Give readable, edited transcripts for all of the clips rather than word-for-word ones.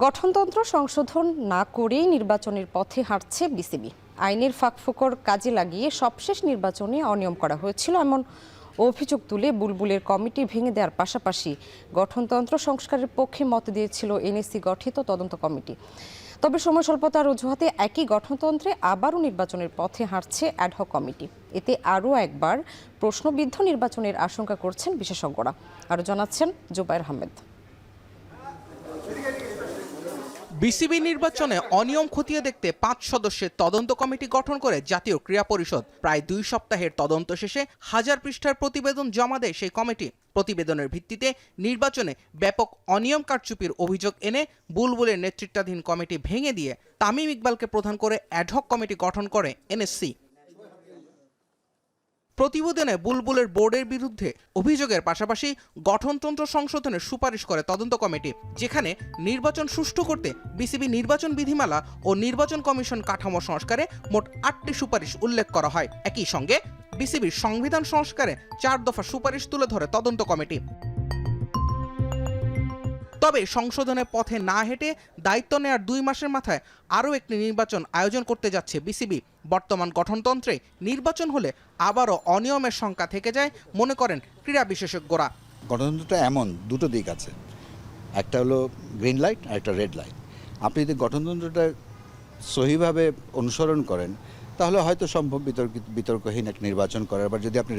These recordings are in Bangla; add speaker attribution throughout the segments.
Speaker 1: গঠনতন্ত্র সংশোধন না করেই নির্বাচনের পথে হাঁটছে বিসিবি। আইনের ফাঁকফোকর কাজে লাগিয়ে সবশেষ নির্বাচনে অনিয়ম করা হয়েছিল এমন অভিযোগ তুলে বুলবুলের কমিটি ভেঙে দেওয়ার পাশাপাশি গঠনতন্ত্র সংস্কারের পক্ষে মত দিয়েছিল এনএসসি গঠিত তদন্ত কমিটি। তবে সময় স্বল্পতার অজুহাতে একই গঠনতন্ত্রে আবারও নির্বাচনের পথে হাঁটছে অ্যাডহক কমিটি। এতে আরও একবার প্রশ্নবিদ্ধ নির্বাচনের আশঙ্কা করছেন বিশেষজ্ঞরা। আরও জানাচ্ছেন জুবায়ের আহমেদ।
Speaker 2: বিসিবি নির্বাচনে অনিয়ম খতিয়ে দেখতে 5 সদস্যের তদন্ত কমিটি গঠন করে জাতীয় ক্রীড়া পরিষদ। প্রায় 2 সপ্তাহের তদন্ত শেষে 1000 পৃষ্ঠার প্রতিবেদন জমা দেয় সেই কমিটি। প্রতিবেদনের ভিত্তিতে নির্বাচনে ব্যাপক অনিয়ম কারচুপির অভিযোগ এনে বুলবুলের নেতৃত্বাধীন কমিটি ভেঙে দিয়ে তামিম ইকবালকে প্রধান করে অ্যাডহক কমিটি গঠন করে এনএসসি। প্রতিবেদনে বুলবুলের বোর্ডের বিরুদ্ধে অভিযোগের পাশাপাশি গঠনতন্ত্র সংশোধনের সুপারিশ করে তদন্ত কমিটি, যেখানে নির্বাচন সুষ্ঠু করতে বিসিবি নির্বাচন বিধিমালা ও নির্বাচন কমিশন কাঠামো সংস্কারে মোট 8টি সুপারিশ উল্লেখ করা হয়। একই সঙ্গে বিসিবির সংবিধান সংস্কারে 4 দফা সুপারিশ তুলে ধরে তদন্ত কমিটি। তবে সংশোধনের পথে না হেঁটে দায়িত্ব নেওয়ার 2 মাসের মাথায় আরও একটি নির্বাচন আয়োজন করতে যাচ্ছে বিসিবি। বর্তমান গঠনতন্ত্রে নির্বাচন হলে আবারও অনিয়মের শঙ্কা থেকে যায় মনে করেন ক্রীড়া বিশেষজ্ঞরা।
Speaker 3: গঠনতন্ত্রটা এমন দুটো দিক আছে, একটা হলো গ্রিন লাইট আর একটা রেড লাইট। আপনি যদি গঠনতন্ত্রটা সহিভাবে অনুসরণ করেন তাহলে হয়তো সম্ভব বিতর্কহীন এক নির্বাচন করার। আবার যদি আপনি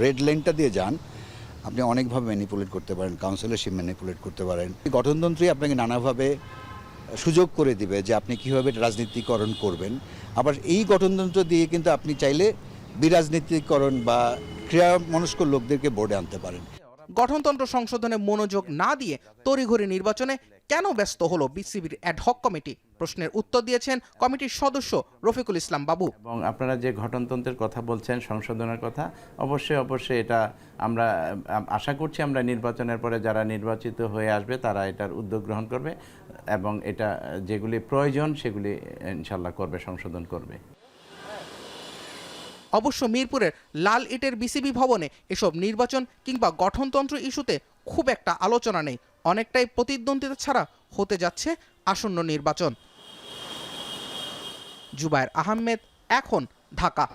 Speaker 3: রেড লাইনটা দিয়ে যান, আপনি অনেকভাবে ম্যানিপুলেট করতে পারেন, কাউন্সিলরশিপ ম্যানিপুলেট করতে পারেন। গঠনতন্ত্রই আপনাকে নানাভাবে সুযোগ করে দিবে যে আপনি কীভাবে রাজনীতিকরণ করবেন। আবার এই গঠনতন্ত্র দিয়ে কিন্তু আপনি চাইলে বিরাজনীতিকরণ বা ক্রীড়া মনস্ক লোকদেরকে বোর্ডে আনতে পারেন।
Speaker 2: গঠনতন্ত্র সংশোধনে মনোযোগ না দিয়ে তড়িঘড়ি নির্বাচনে কেন ব্যস্ত হলো বিসিবির অ্যাডহক কমিটি? প্রশ্নের উত্তর দিয়েছেন কমিটির সদস্য রফিকুল ইসলাম বাবু।
Speaker 4: এবং আপনারা যে গঠনতন্ত্রের কথা বলছেন, সংশোধনের কথা, অবশ্যই এটা আমরা আশা করছি আমরা নির্বাচনের পরে যারা নির্বাচিত হয়ে আসবে তারা এটার উদ্যোগ গ্রহণ করবে এবং এটা যেগুলি প্রয়োজন সেগুলি ইনশাল্লাহ করবে, সংশোধন করবে।
Speaker 2: অবশ্য মিরপুরের লাল ইটের বিসিবি ভবনে এসব নির্বাচন কিংবা গঠনতন্ত্র ইস্যুতে খুব একটা আলোচনা নেই। অনেকটাই প্রতিদ্বন্দ্বিতা ছাড়া হতে যাচ্ছে আসন্ন নির্বাচন। জুবায়ের আহমেদ, এখন, ঢাকা।